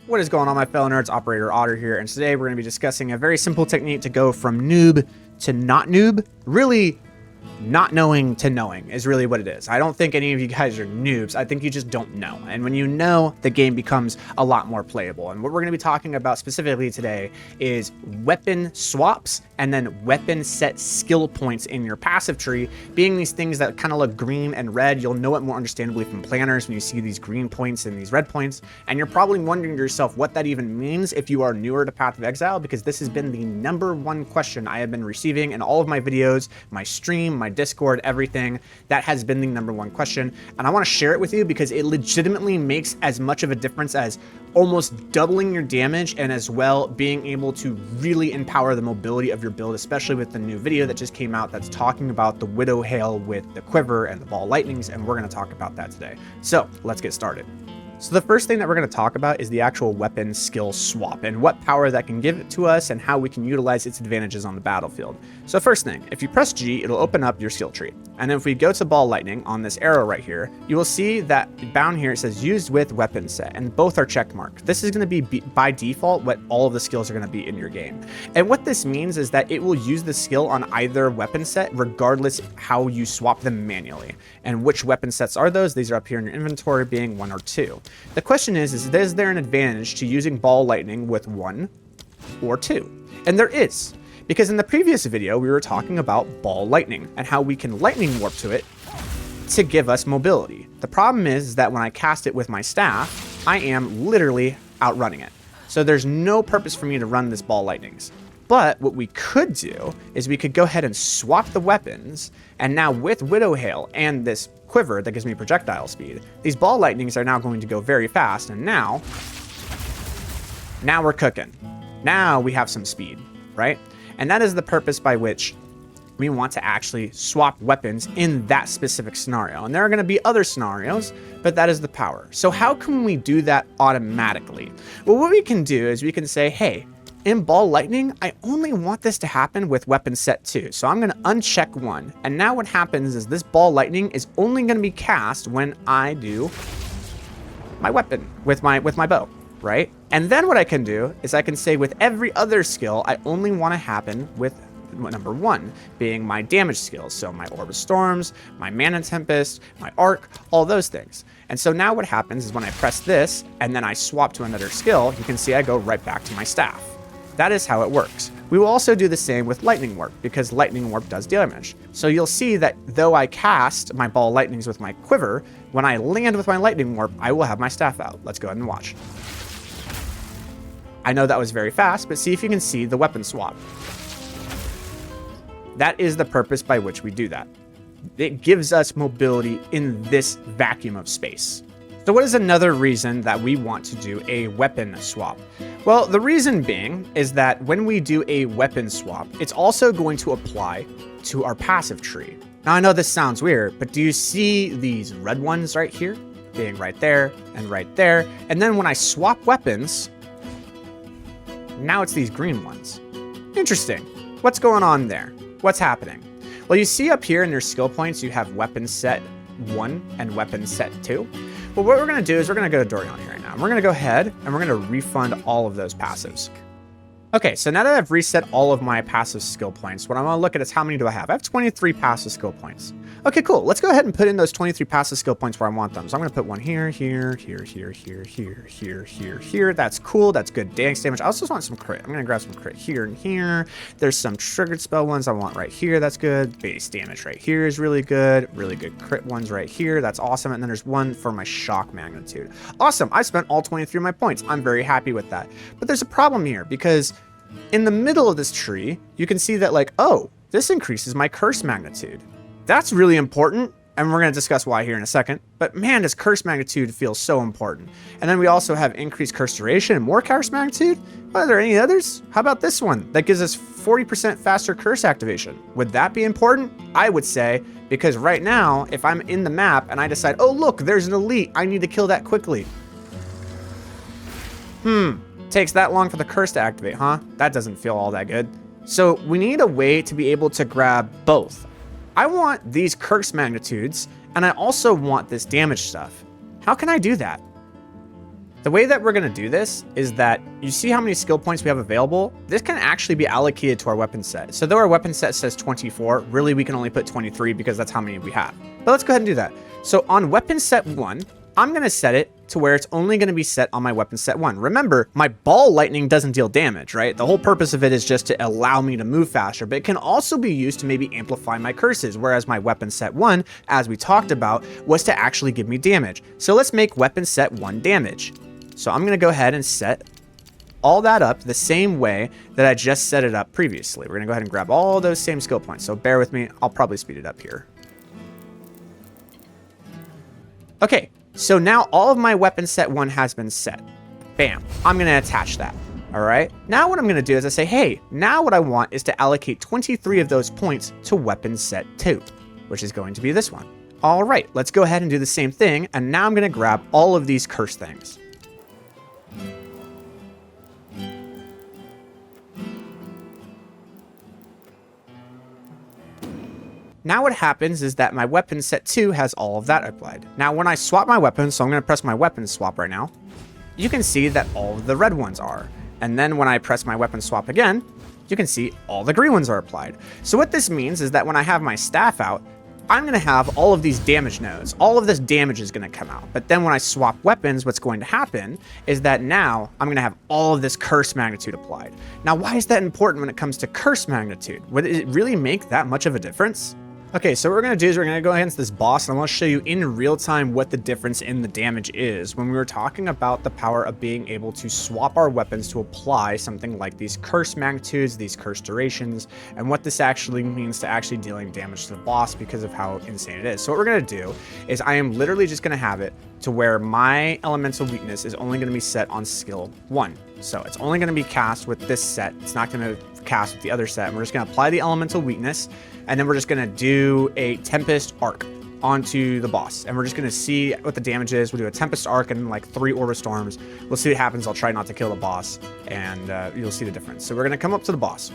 What is going on, my fellow nerds? Operator Otter here, and today we're going to be discussing a very simple technique to go from noob to not noob. Really, not knowing to knowing is really what it is. I don't think any of you guys are noobs. I think you just don't know. And when you know, the game becomes a lot more playable. And what we're going to be talking about specifically today is weapon swaps and then weapon set skill points in your passive tree, being these things that kind of look green and red. You'll know it more understandably from planners when you see these green points and these red points. And you're probably wondering to yourself what that even means if you are newer to Path of Exile, because this has been the #1 question I have been receiving in all of my videos, my stream, my Discord, everything. That has been the #1 question, and I want to share it with you because it legitimately makes as much of a difference as almost doubling your damage, and as well being able to really empower the mobility of your build, especially with the new video that just came out that's talking about the Widow Hail with the quiver and the ball lightnings, and we're going to talk about that today. So let's get started. So the first thing that we're going to talk about is the actual weapon skill swap and what power that can give it to us and how we can utilize its advantages on the battlefield. So first thing, if you press G, it'll open up your skill tree. And then if we go to ball lightning on this arrow right here, you will see that down here it says used with weapon set, and both are check marked. This is going to be by default what all of the skills are going to be in your game. And what this means is that it will use the skill on either weapon set regardless how you swap them manually. And which weapon sets are those? These are up here in your inventory, being 1 or 2. The question is there an advantage to using ball lightning with 1 or 2? And there is, because in the previous video we were talking about ball lightning and how we can lightning warp to it to give us mobility. The problem is that when I cast it with my staff, I am literally outrunning it. So there's no purpose for me to run this ball lightnings. But what we could do is we could go ahead and swap the weapons, and now with Widow Hail and this quiver that gives me projectile speed, these ball lightnings are now going to go very fast, and now we're cooking. Now we have some speed, right? And that is the purpose by which we want to actually swap weapons in that specific scenario. And there are going to be other scenarios, but that is the power. So how can we do that automatically? Well, what we can do is we can say, hey, in ball lightning, I only want this to happen with weapon set 2. So I'm going to uncheck 1. And now what happens is this ball lightning is only going to be cast when I do my weapon with my bow, right? And then what I can do is I can say with every other skill, I only want to happen with #1 being my damage skills. So my Orb of Storms, my Mana Tempest, my Arc, all those things. And so now what happens is when I press this and then I swap to another skill, you can see I go right back to my staff. That is how it works. We will also do the same with Lightning Warp, because Lightning Warp does damage. So you'll see that though I cast my ball lightnings with my quiver, when I land with my Lightning Warp, I will have my staff out. Let's go ahead and watch. I know that was very fast, but see if you can see the weapon swap. That is the purpose by which we do that. It gives us mobility in this vacuum of space. So what is another reason that we want to do a weapon swap? Well, the reason being is that when we do a weapon swap, it's also going to apply to our passive tree. Now, I know this sounds weird, but do you see these red ones right here? Being right there and right there. And then when I swap weapons, now it's these green ones. Interesting. What's going on there? What's happening? Well, you see up here in your skill points, you have weapon set 1 and weapon set 2. Well, what we're going to do is we're going to go to Dorian right now. We're going to go ahead and we're going to refund all of those passives. Okay, so now that I've reset all of my passive skill points, what I'm going to look at is how many do I have? I have 23 passive skill points. Okay, cool. Let's go ahead and put in those 23 passive skill points where I want them. So I'm going to put one here, here, here, here, here, here, here, here, here. That's cool. That's good dance damage. I also want some crit. I'm going to grab some crit here and here. There's some triggered spell ones I want right here. That's good. Base damage right here is really good. Really good crit ones right here. That's awesome. And then there's one for my shock magnitude. Awesome. I spent all 23 of my points. I'm very happy with that. But there's a problem here because in the middle of this tree, you can see that like, oh, this increases my curse magnitude. That's really important, and we're going to discuss why here in a second. But man, does curse magnitude feel so important. And then we also have increased curse duration and more curse magnitude. Are there any others? How about this one that gives us 40% faster curse activation? Would that be important? I would say, because right now, if I'm in the map and I decide, oh look, there's an elite, I need to kill that quickly. Takes that long for the curse to activate, huh? That doesn't feel all that good. So we need a way to be able to grab both. I want these curse magnitudes, and I also want this damage stuff. How can I do that? The way that we're going to do this is that you see how many skill points we have available? This can actually be allocated to our weapon set. So though our weapon set says 24, really we can only put 23 because that's how many we have. But let's go ahead and do that. So on weapon set 1, I'm going to set it to where it's only going to be set on my weapon set 1. Remember, my ball lightning doesn't deal damage, right? The whole purpose of it is just to allow me to move faster, but it can also be used to maybe amplify my curses, whereas my weapon set 1, as we talked about, was to actually give me damage. So let's make weapon set 1 damage. So I'm going to go ahead and set all that up the same way that I just set it up previously. We're going to go ahead and grab all those same skill points. So bear with me. I'll probably speed it up here. Okay, so now all of my weapon set 1 has been set. Bam. I'm going to attach that. All right. Now what I'm going to do is I say, hey, now what I want is to allocate 23 of those points to weapon set 2, which is going to be this one. All right, let's go ahead and do the same thing. And now I'm going to grab all of these curse things. Now what happens is that my weapon set 2 has all of that applied. Now when I swap my weapons, so I'm going to press my weapon swap right now, you can see that all of the red ones are. And then when I press my weapon swap again, you can see all the green ones are applied. So what this means is that when I have my staff out, I'm going to have all of these damage nodes. All of this damage is going to come out. But then when I swap weapons, what's going to happen is that now I'm going to have all of this curse magnitude applied. Now, why is that important when it comes to curse magnitude? Would it really make that much of a difference? Okay, so what we're going to do is we're going to go against this boss, and I want to show you in real time what the difference in the damage is when we were talking about the power of being able to swap our weapons to apply something like these curse magnitudes, these curse durations, and what this actually means to actually dealing damage to the boss because of how insane it is. So what we're going to do is I am literally just going to have it to where my elemental weakness is only going to be set on skill 1. So it's only going to be cast with this set. It's not going to cast with the other set. And we're just going to apply the elemental weakness, and then we're just going to do a Tempest Arc onto the boss. And we're just going to see what the damage is. We'll do a Tempest Arc and like 3 Aura Storms. We'll see what happens. I'll try not to kill the boss, and you'll see the difference. So we're going to come up to the boss.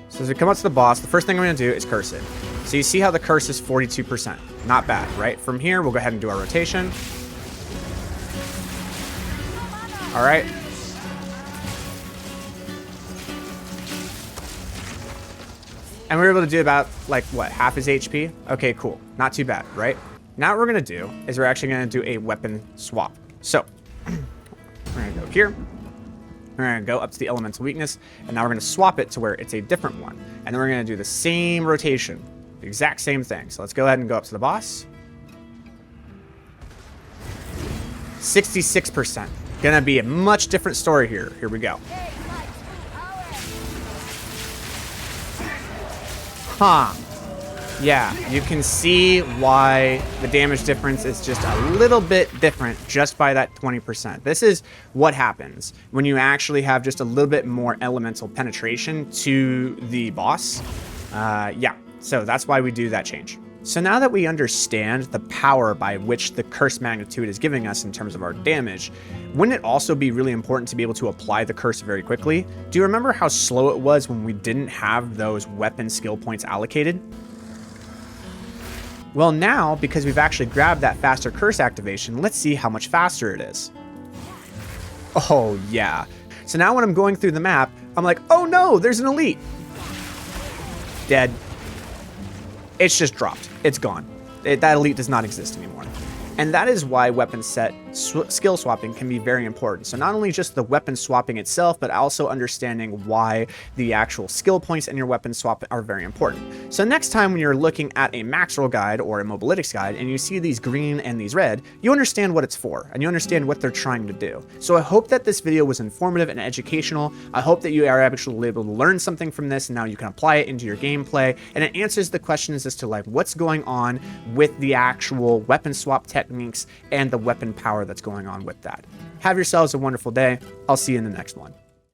So as we come up to the boss, the first thing I'm going to do is curse it. So you see how the curse is 42%. Not bad, right? From here, we'll go ahead and do our rotation. All right. And we were able to do about, like, what, half his HP? Okay, cool. Not too bad, right? Now what we're going to do is we're actually going to do a weapon swap. So we're going to go here. We're going to go up to the elemental weakness, and now we're going to swap it to where it's a different one. And then we're going to do the same rotation, the exact same thing. So let's go ahead and go up to the boss. 66%. Gonna be a much different story here. Here we go. Huh. Yeah, you can see why the damage difference is just a little bit different just by that 20%. This is what happens when you actually have just a little bit more elemental penetration to the boss. Yeah, so that's why we do that change. So now that we understand the power by which the curse magnitude is giving us in terms of our damage, wouldn't it also be really important to be able to apply the curse very quickly? Do you remember how slow it was when we didn't have those weapon skill points allocated? Well, now, because we've actually grabbed that faster curse activation, let's see how much faster it is. Oh, yeah. So now when I'm going through the map, I'm like, oh no, there's an elite. Dead. It's just dropped. It's gone. That elite does not exist anymore. And that is why weapon set skill swapping can be very important. So not only just the weapon swapping itself, but also understanding why the actual skill points in your weapon swap are very important. So next time when you're looking at a max roll guide or a mobilytics guide and you see these green and these red, you understand what it's for and you understand what they're trying to do. So I hope that this video was informative and educational. I hope that you are actually able to learn something from this and now you can apply it into your gameplay, and it answers the questions as to like what's going on with the actual weapon swap techniques and the weapon power that's going on with that. Have yourselves a wonderful day. I'll see you in the next one.